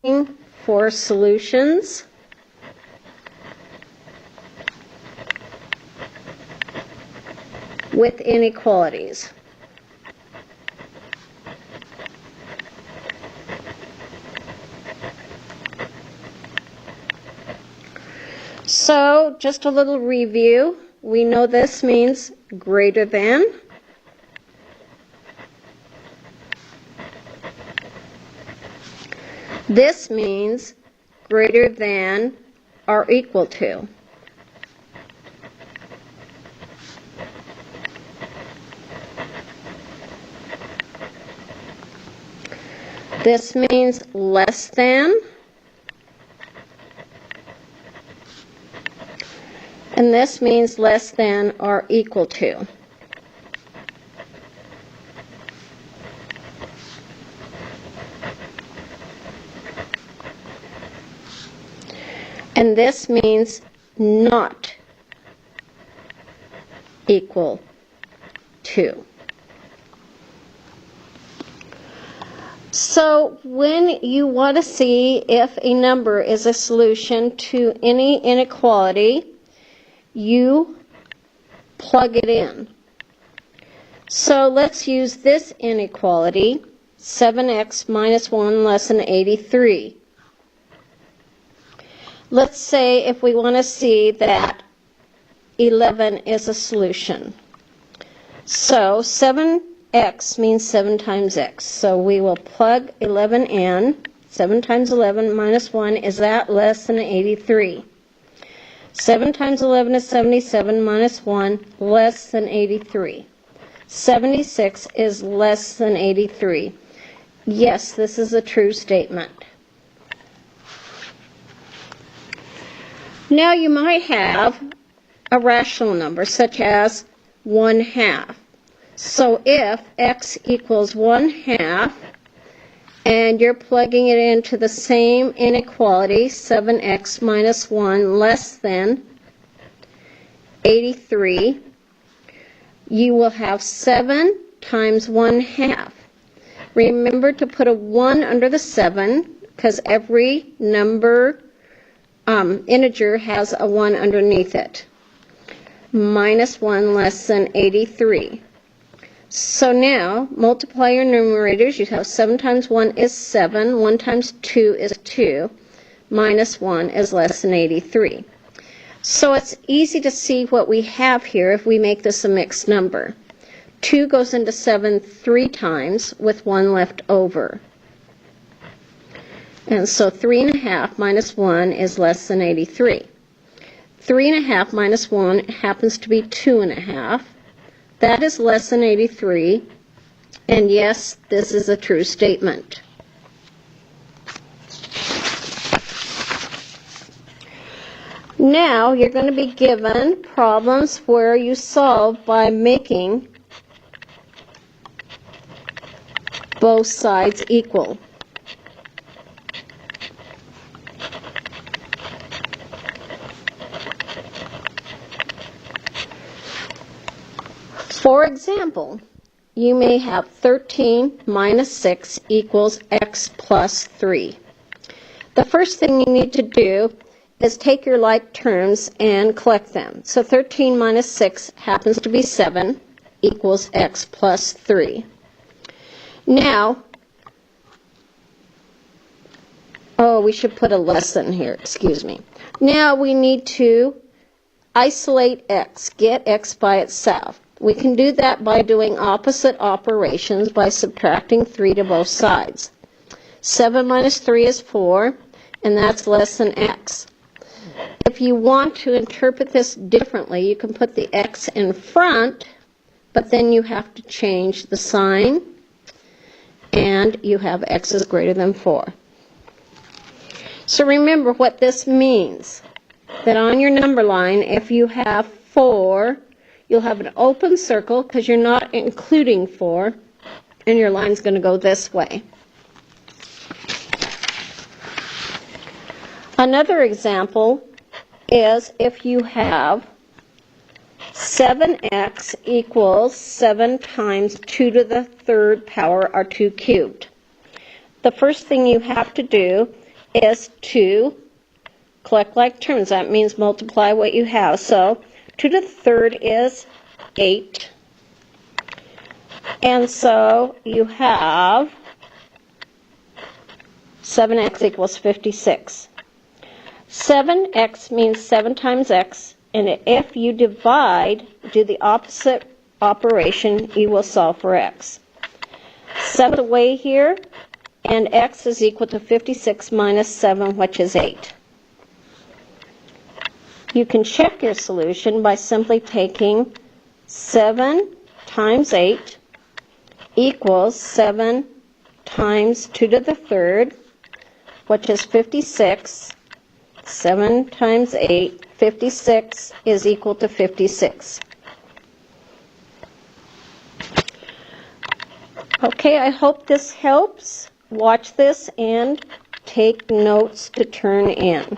for solutions. With inequalities. So, just a little review. We know this means greater than. This means greater than or equal to. This means less than. And this means less than or equal to. And this means not equal to. So when you want to see if a number is a solution to any inequality, you plug it in. So let's use this inequality, 7x minus 1 less than 83. Let's say if we want to see that 11 is a solution. So 7x means 7 times x. So we will plug 11 in. 7 times 11 minus 1, is that less than 83? 7 times 11 is 77 minus 1, less than 83. 76 is less than 83. Yes, this is a true statement. Now you might have a rational number such as 1/2. So if x equals 1/2 and you're plugging it into the same inequality, 7x minus 1 less than 83, you will have 7 times 1/2. Remember to put a 1 under the 7 because every number integer has a 1 underneath it. Minus 1 less than 83. So now, multiply your numerators. You have 7 times 1 is 7. 1 times 2 is 2. Minus 1 is less than 83. So it's easy to see what we have here if we make this a mixed number. 2 goes into 7 3 times with 1 left over. And so 3.5 minus 1 is less than 83. 3.5 minus 1 happens to be 2.5. That is less than 83. And yes, this is a true statement. Now you're going to be given problems where you solve by making both sides equal. For example, you may have 13 minus 6 equals x plus 3. The first thing you need to do is take your like terms and collect them. So 13 minus 6 happens to be 7 equals x plus 3. Now, we should put a less than here, excuse me. Now we need to isolate x, get x by itself. We can do that by doing opposite operations by subtracting 3 to both sides. 7 minus 3 is 4, and that's less than x. If you want to interpret this differently, you can put the x in front, but then you have to change the sign, and you have x is greater than 4. So remember what this means, that on your number line, if you have 4, you'll have an open circle because you're not including 4, and your line's going to go this way. Another example is if you have 7x equals 7 times 2 to the third power, or 2 cubed. The first thing you have to do is to collect like terms. That means multiply what you have. So 2 to the third is 8. And so you have 7x equals 56. 7x means 7 times x, and if you divide, do the opposite operation, you will solve for x. 7 away here, and x is equal to 56 minus 7, which is 8. You can check your solution by simply taking 7 times 8 equals 7 times 2 to the third, which is 56. 7 times 8, 56 is equal to 56. Okay, I hope this helps. Watch this and take notes to turn in.